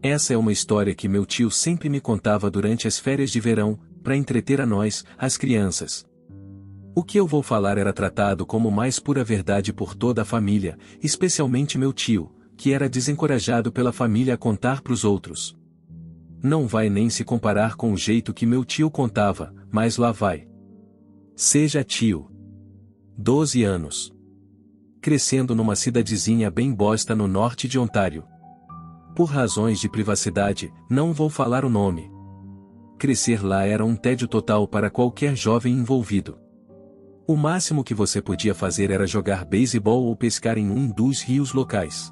Essa é uma história que meu tio sempre me contava durante as férias de verão, para entreter a nós, as crianças. O que eu vou falar era tratado como mais pura verdade por toda a família, especialmente meu tio, que era desencorajado pela família a contar para os outros. Não vai nem se comparar com o jeito que meu tio contava, mas lá vai. Seja tio. 12 anos. Crescendo numa cidadezinha bem bosta no norte de Ontário. Por razões de privacidade, não vou falar o nome. Crescer lá era um tédio total para qualquer jovem envolvido. O máximo que você podia fazer era jogar beisebol ou pescar em um dos rios locais.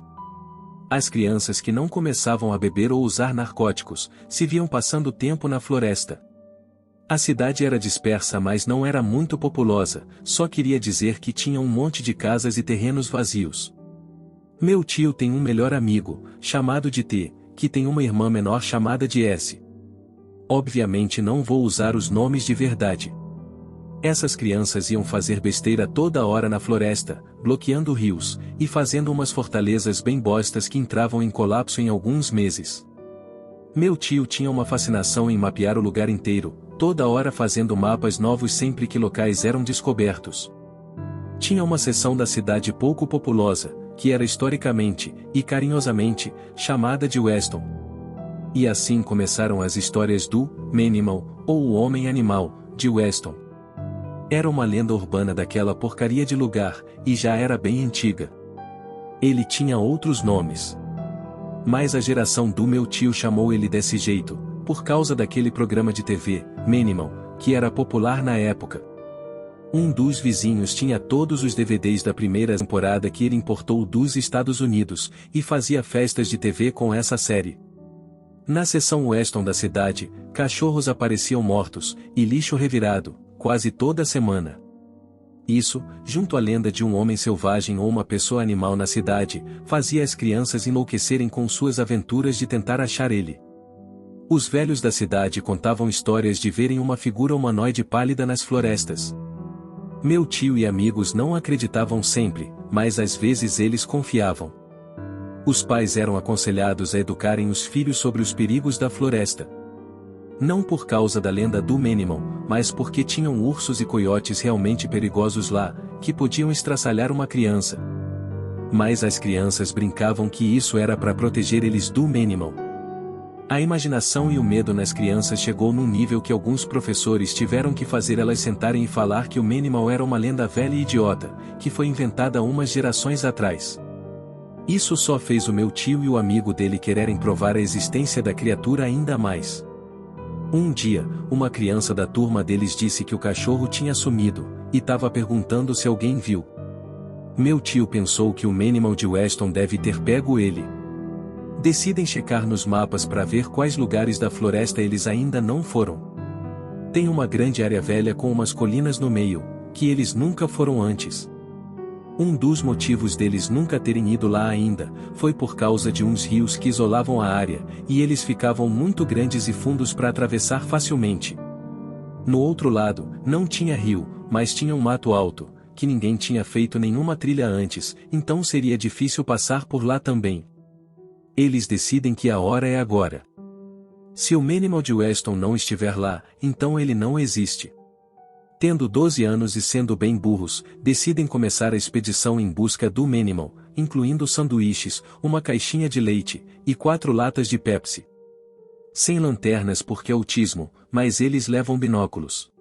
As crianças que não começavam a beber ou usar narcóticos, se viam passando tempo na floresta. A cidade era dispersa, mas não era muito populosa, só queria dizer que tinha um monte de casas e terrenos vazios. Meu tio tem um melhor amigo, chamado de T, que tem uma irmã menor chamada de S. Obviamente não vou usar os nomes de verdade. Essas crianças iam fazer besteira toda hora na floresta, bloqueando rios, e fazendo umas fortalezas bem bostas que entravam em colapso em alguns meses. Meu tio tinha uma fascinação em mapear o lugar inteiro, toda hora fazendo mapas novos sempre que locais eram descobertos. Tinha uma seção da cidade pouco populosa, que era historicamente, e carinhosamente, chamada de Weston. E assim começaram as histórias do Manimal, ou o Homem-Animal, de Weston. Era uma lenda urbana daquela porcaria de lugar, e já era bem antiga. Ele tinha outros nomes. Mas a geração do meu tio chamou ele desse jeito, por causa daquele programa de TV, Manimal, que era popular na época. Um dos vizinhos tinha todos os DVDs da primeira temporada que ele importou dos Estados Unidos, e fazia festas de TV com essa série. Na seção Weston da cidade, cachorros apareciam mortos, e lixo revirado, quase toda semana. Isso, junto à lenda de um homem selvagem ou uma pessoa animal na cidade, fazia as crianças enlouquecerem com suas aventuras de tentar achar ele. Os velhos da cidade contavam histórias de verem uma figura humanoide pálida nas florestas. Meu tio e amigos não acreditavam sempre, mas às vezes eles confiavam. Os pais eram aconselhados a educarem os filhos sobre os perigos da floresta. Não por causa da lenda do Manimal, mas porque tinham ursos e coiotes realmente perigosos lá, que podiam estraçalhar uma criança. Mas as crianças brincavam que isso era para proteger eles do Manimal. A imaginação e o medo nas crianças chegou num nível que alguns professores tiveram que fazer elas sentarem e falar que o Manimal era uma lenda velha e idiota, que foi inventada umas gerações atrás. Isso só fez o meu tio e o amigo dele quererem provar a existência da criatura ainda mais. Um dia, uma criança da turma deles disse que o cachorro tinha sumido, e estava perguntando se alguém viu. Meu tio pensou que o Manimal de Weston deve ter pego ele. Decidem checar nos mapas para ver quais lugares da floresta eles ainda não foram. Tem uma grande área velha com umas colinas no meio, que eles nunca foram antes. Um dos motivos deles nunca terem ido lá ainda, foi por causa de uns rios que isolavam a área, e eles ficavam muito grandes e fundos para atravessar facilmente. No outro lado, não tinha rio, mas tinha um mato alto, que ninguém tinha feito nenhuma trilha antes, então seria difícil passar por lá também. Eles decidem que a hora é agora. Se o Manimal de Weston não estiver lá, então ele não existe. Tendo 12 anos e sendo bem burros, decidem começar a expedição em busca do Manimal, incluindo sanduíches, uma caixinha de leite, e 4 latas de Pepsi. Sem lanternas porque autismo, mas eles levam binóculos.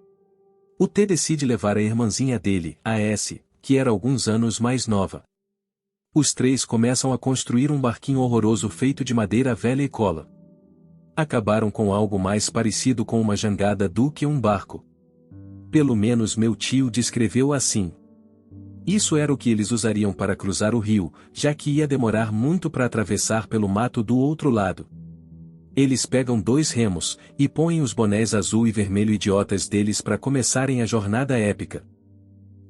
O T decide levar a irmãzinha dele, a S, que era alguns anos mais nova. Os 3 começam a construir um barquinho horroroso feito de madeira velha e cola. Acabaram com algo mais parecido com uma jangada do que um barco. Pelo menos meu tio descreveu assim. Isso era o que eles usariam para cruzar o rio, já que ia demorar muito para atravessar pelo mato do outro lado. Eles pegam 2 remos, e põem os bonés azul e vermelho idiotas deles para começarem a jornada épica.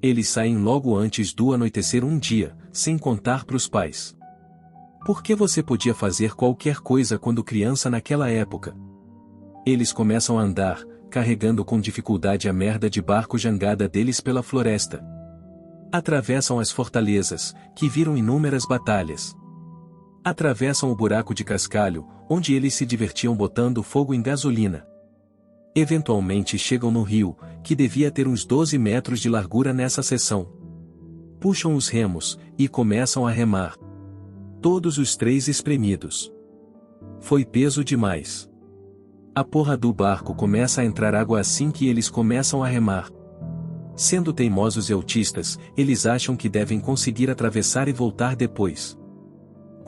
Eles saem logo antes do anoitecer um dia, sem contar para os pais. Porque você podia fazer qualquer coisa quando criança naquela época. Eles começam a andar, carregando com dificuldade a merda de barco jangada deles pela floresta. Atravessam as fortalezas, que viram inúmeras batalhas. Atravessam o buraco de cascalho, onde eles se divertiam botando fogo em gasolina. Eventualmente chegam no rio, que devia ter uns 12 metros de largura nessa seção. Puxam os remos, e começam a remar. Todos os três espremidos. Foi peso demais. A porra do barco começa a entrar água assim que eles começam a remar. Sendo teimosos e autistas, eles acham que devem conseguir atravessar e voltar depois.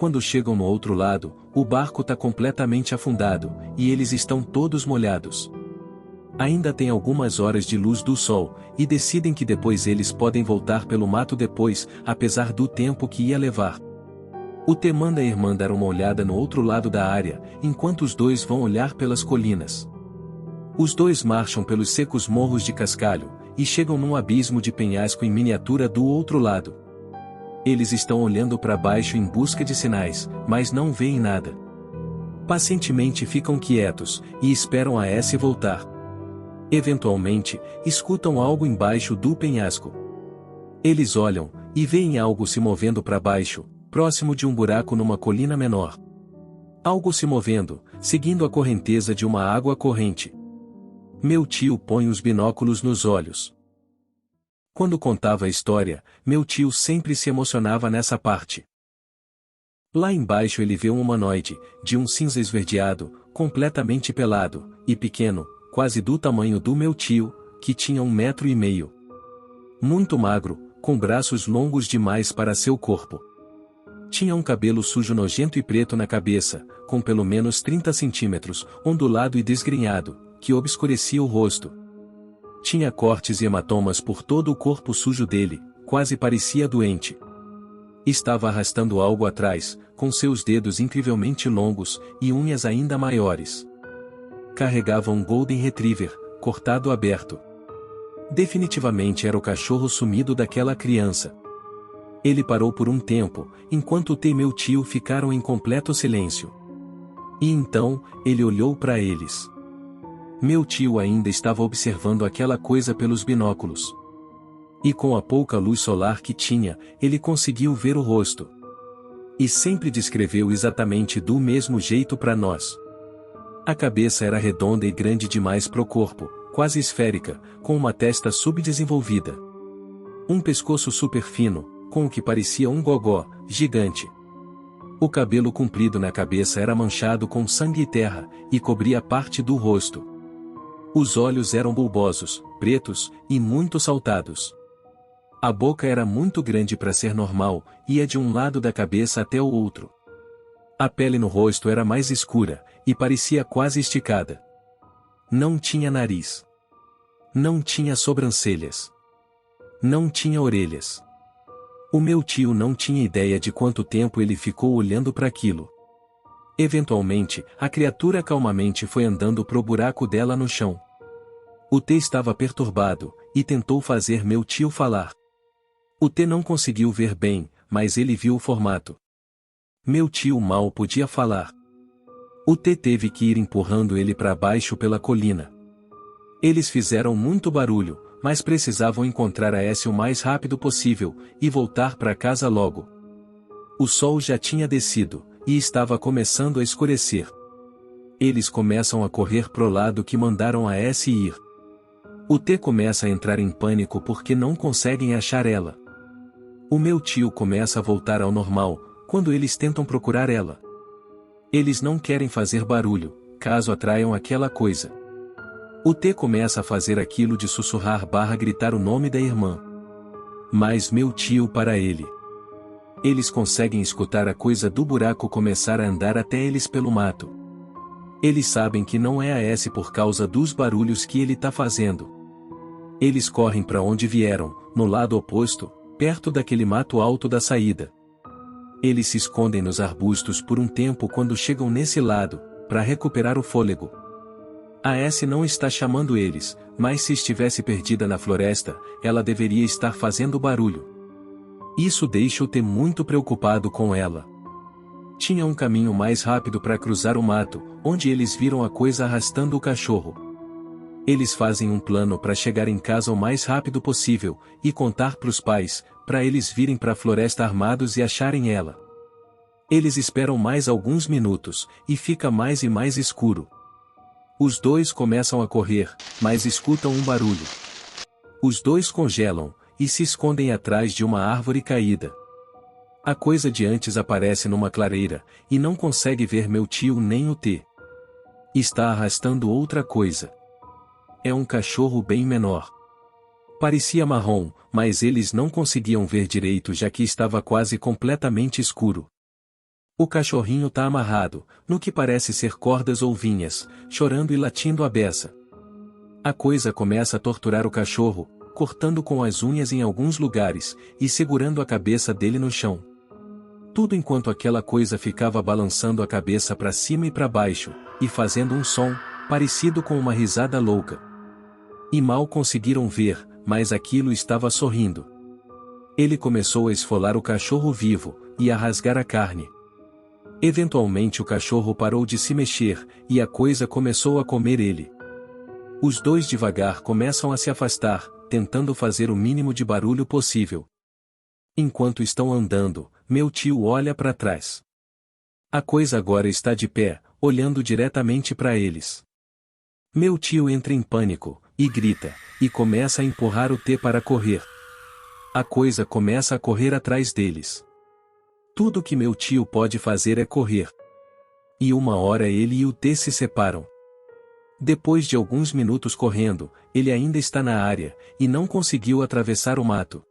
Quando chegam no outro lado, o barco está completamente afundado, e eles estão todos molhados. Ainda tem algumas horas de luz do sol, e decidem que depois eles podem voltar pelo mato depois, apesar do tempo que ia levar. O T manda a irmã dar uma olhada no outro lado da área, enquanto os dois vão olhar pelas colinas. Os dois marcham pelos secos morros de cascalho, e chegam num abismo de penhasco em miniatura do outro lado. Eles estão olhando para baixo em busca de sinais, mas não veem nada. Pacientemente ficam quietos, e esperam a S voltar. Eventualmente, escutam algo embaixo do penhasco. Eles olham, e veem algo se movendo para baixo, próximo de um buraco numa colina menor. Algo se movendo, seguindo a correnteza de uma água corrente. Meu tio põe os binóculos nos olhos. Quando contava a história, meu tio sempre se emocionava nessa parte. Lá embaixo ele vê um humanoide, de um cinza esverdeado, completamente pelado, e pequeno, quase do tamanho do meu tio, que tinha 1,5 metros. Muito magro, com braços longos demais para seu corpo. Tinha um cabelo sujo nojento e preto na cabeça, com pelo menos 30 centímetros, ondulado e desgrenhado, que obscurecia o rosto. Tinha cortes e hematomas por todo o corpo sujo dele, quase parecia doente. Estava arrastando algo atrás, com seus dedos incrivelmente longos, e unhas ainda maiores. Carregava um Golden Retriever, cortado aberto. Definitivamente era o cachorro sumido daquela criança. Ele parou por um tempo, enquanto o T e meu tio ficaram em completo silêncio. E então, ele olhou para eles. Meu tio ainda estava observando aquela coisa pelos binóculos. E com a pouca luz solar que tinha, ele conseguiu ver o rosto. E sempre descreveu exatamente do mesmo jeito para nós. A cabeça era redonda e grande demais pro corpo, quase esférica, com uma testa subdesenvolvida. Um pescoço super fino, com o que parecia um gogó, gigante. O cabelo comprido na cabeça era manchado com sangue e terra, e cobria parte do rosto. Os olhos eram bulbosos, pretos, e muito saltados. A boca era muito grande para ser normal, ia de um lado da cabeça até o outro. A pele no rosto era mais escura, e parecia quase esticada. Não tinha nariz. Não tinha sobrancelhas. Não tinha orelhas. O meu tio não tinha ideia de quanto tempo ele ficou olhando para aquilo. Eventualmente, a criatura calmamente foi andando pro buraco dela no chão. O T estava perturbado, e tentou fazer meu tio falar. O T não conseguiu ver bem, mas ele viu o formato. Meu tio mal podia falar. O T teve que ir empurrando ele para baixo pela colina. Eles fizeram muito barulho, mas precisavam encontrar a S o mais rápido possível, e voltar para casa logo. O sol já tinha descido, e estava começando a escurecer. Eles começam a correr pro lado que mandaram a S ir. O T começa a entrar em pânico porque não conseguem achar ela. O meu tio começa a voltar ao normal, quando eles tentam procurar ela. Eles não querem fazer barulho, caso atraiam aquela coisa. O T começa a fazer aquilo de sussurrar/gritar o nome da irmã. Mas meu tio para ele. Eles conseguem escutar a coisa do buraco começar a andar até eles pelo mato. Eles sabem que não é a S por causa dos barulhos que ele tá fazendo. Eles correm para onde vieram, no lado oposto, perto daquele mato alto da saída. Eles se escondem nos arbustos por um tempo quando chegam nesse lado, para recuperar o fôlego. A S não está chamando eles, mas se estivesse perdida na floresta, ela deveria estar fazendo barulho. Isso deixa o T muito preocupado com ela. Tinha um caminho mais rápido para cruzar o mato, onde eles viram a coisa arrastando o cachorro. Eles fazem um plano para chegar em casa o mais rápido possível, e contar pros pais, para eles virem para a floresta armados e acharem ela. Eles esperam mais alguns minutos, e fica mais e mais escuro. Os dois começam a correr, mas escutam um barulho. Os dois congelam, e se escondem atrás de uma árvore caída. A coisa de antes aparece numa clareira, e não consegue ver meu tio nem o T. Está arrastando outra coisa. É um cachorro bem menor. Parecia marrom, mas eles não conseguiam ver direito já que estava quase completamente escuro. O cachorrinho tá amarrado, no que parece ser cordas ou vinhas, chorando e latindo à beça. A coisa começa a torturar o cachorro, cortando com as unhas em alguns lugares, e segurando a cabeça dele no chão. Tudo enquanto aquela coisa ficava balançando a cabeça para cima e para baixo, e fazendo um som, parecido com uma risada louca. E mal conseguiram ver, mas aquilo estava sorrindo. Ele começou a esfolar o cachorro vivo, e a rasgar a carne. Eventualmente o cachorro parou de se mexer, e a coisa começou a comer ele. Os dois devagar começam a se afastar, tentando fazer o mínimo de barulho possível. Enquanto estão andando, meu tio olha para trás. A coisa agora está de pé, olhando diretamente para eles. Meu tio entra em pânico, e grita, e começa a empurrar o T para correr. A coisa começa a correr atrás deles. Tudo que meu tio pode fazer é correr. E uma hora ele e o T se separam. Depois de alguns minutos correndo, ele ainda está na área, e não conseguiu atravessar o mato.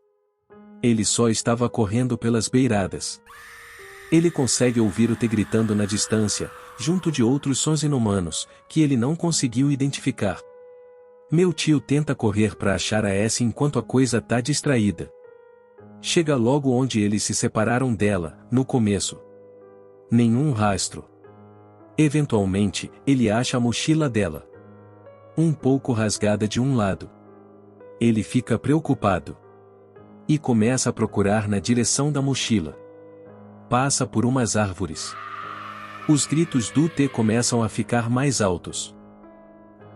Ele só estava correndo pelas beiradas. Ele consegue ouvir o T gritando na distância, junto de outros sons inumanos, que ele não conseguiu identificar. Meu tio tenta correr para achar a S enquanto a coisa tá distraída. Chega logo onde eles se separaram dela, no começo. Nenhum rastro. Eventualmente, ele acha a mochila dela. Um pouco rasgada de um lado. Ele fica preocupado. E começa a procurar na direção da mochila. Passa por umas árvores. Os gritos do T começam a ficar mais altos.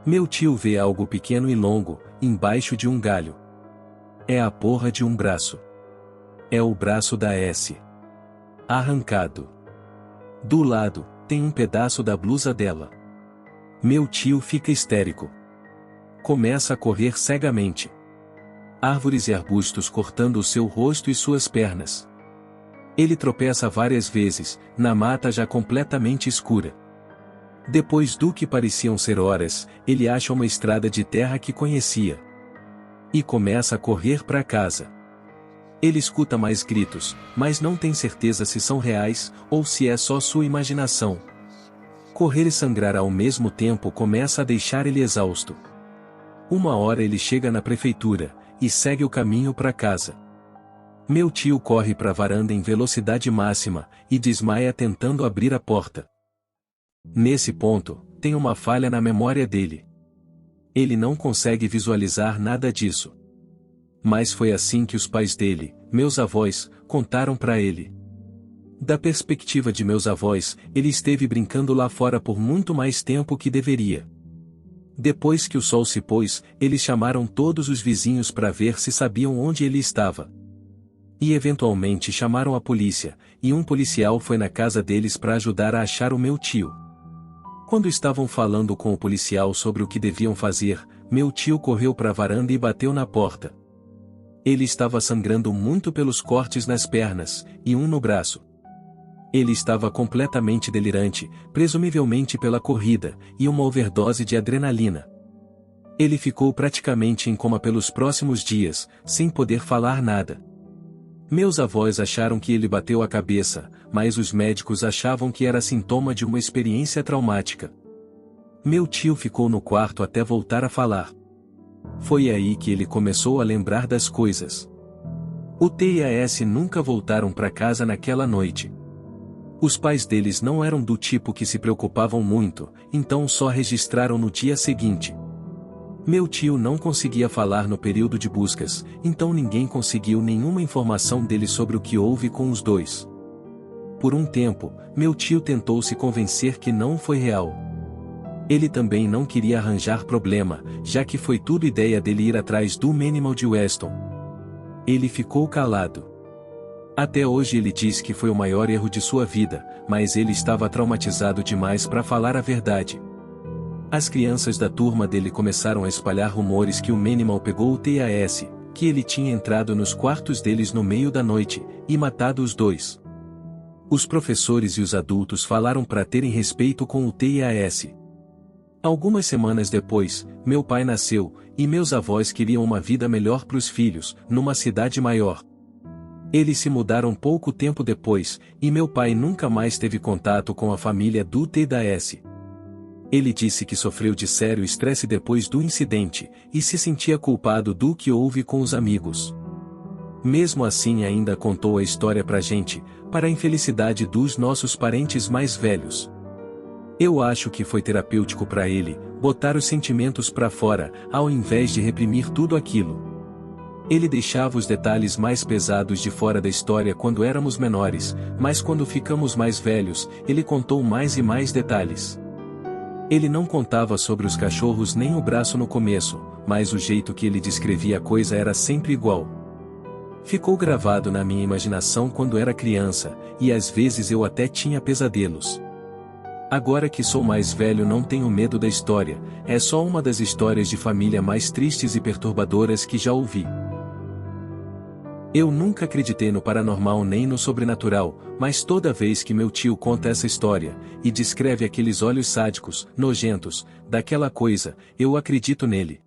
Meu tio vê algo pequeno e longo, embaixo de um galho. É a porra de um braço. É o braço da S. Arrancado. Do lado, tem um pedaço da blusa dela. Meu tio fica histérico. Começa a correr cegamente. Árvores e arbustos cortando o seu rosto e suas pernas. Ele tropeça várias vezes, na mata já completamente escura. Depois do que pareciam ser horas, ele acha uma estrada de terra que conhecia. E começa a correr para casa. Ele escuta mais gritos, mas não tem certeza se são reais, ou se é só sua imaginação. Correr e sangrar ao mesmo tempo começa a deixar ele exausto. Uma hora ele chega na prefeitura, e segue o caminho para casa. Meu tio corre para a varanda em velocidade máxima, e desmaia tentando abrir a porta. Nesse ponto, tem uma falha na memória dele. Ele não consegue visualizar nada disso. Mas foi assim que os pais dele, meus avós, contaram para ele. Da perspectiva de meus avós, ele esteve brincando lá fora por muito mais tempo que deveria. Depois que o sol se pôs, eles chamaram todos os vizinhos para ver se sabiam onde ele estava. E eventualmente chamaram a polícia, e um policial foi na casa deles para ajudar a achar o meu tio. Quando estavam falando com o policial sobre o que deviam fazer, meu tio correu para a varanda e bateu na porta. Ele estava sangrando muito pelos cortes nas pernas, e um no braço. Ele estava completamente delirante, presumivelmente pela corrida, e uma overdose de adrenalina. Ele ficou praticamente em coma pelos próximos dias, sem poder falar nada. Meus avós acharam que ele bateu a cabeça, mas os médicos achavam que era sintoma de uma experiência traumática. Meu tio ficou no quarto até voltar a falar. Foi aí que ele começou a lembrar das coisas. O T e a S nunca voltaram para casa naquela noite. Os pais deles não eram do tipo que se preocupavam muito, então só registraram no dia seguinte. Meu tio não conseguia falar no período de buscas, então ninguém conseguiu nenhuma informação dele sobre o que houve com os dois. Por um tempo, meu tio tentou se convencer que não foi real. Ele também não queria arranjar problema, já que foi tudo ideia dele ir atrás do Manimal de Weston. Ele ficou calado. Até hoje ele diz que foi o maior erro de sua vida, mas ele estava traumatizado demais para falar a verdade. As crianças da turma dele começaram a espalhar rumores que o Manimal pegou o TAS, que ele tinha entrado nos quartos deles no meio da noite, e matado os dois. Os professores e os adultos falaram para terem respeito com o TAS. Algumas semanas depois, meu pai nasceu, e meus avós queriam uma vida melhor para os filhos, numa cidade maior. Eles se mudaram pouco tempo depois, e meu pai nunca mais teve contato com a família do TAS. Ele disse que sofreu de sério estresse depois do incidente, e se sentia culpado do que houve com os amigos. Mesmo assim ainda contou a história pra gente, para a infelicidade dos nossos parentes mais velhos. Eu acho que foi terapêutico para ele, botar os sentimentos pra fora, ao invés de reprimir tudo aquilo. Ele deixava os detalhes mais pesados de fora da história quando éramos menores, mas quando ficamos mais velhos, ele contou mais e mais detalhes. Ele não contava sobre os cachorros nem o braço no começo, mas o jeito que ele descrevia a coisa era sempre igual. Ficou gravado na minha imaginação quando era criança, e às vezes eu até tinha pesadelos. Agora que sou mais velho não tenho medo da história, é só uma das histórias de família mais tristes e perturbadoras que já ouvi. Eu nunca acreditei no paranormal nem no sobrenatural, mas toda vez que meu tio conta essa história, e descreve aqueles olhos sádicos, nojentos, daquela coisa, eu acredito nele.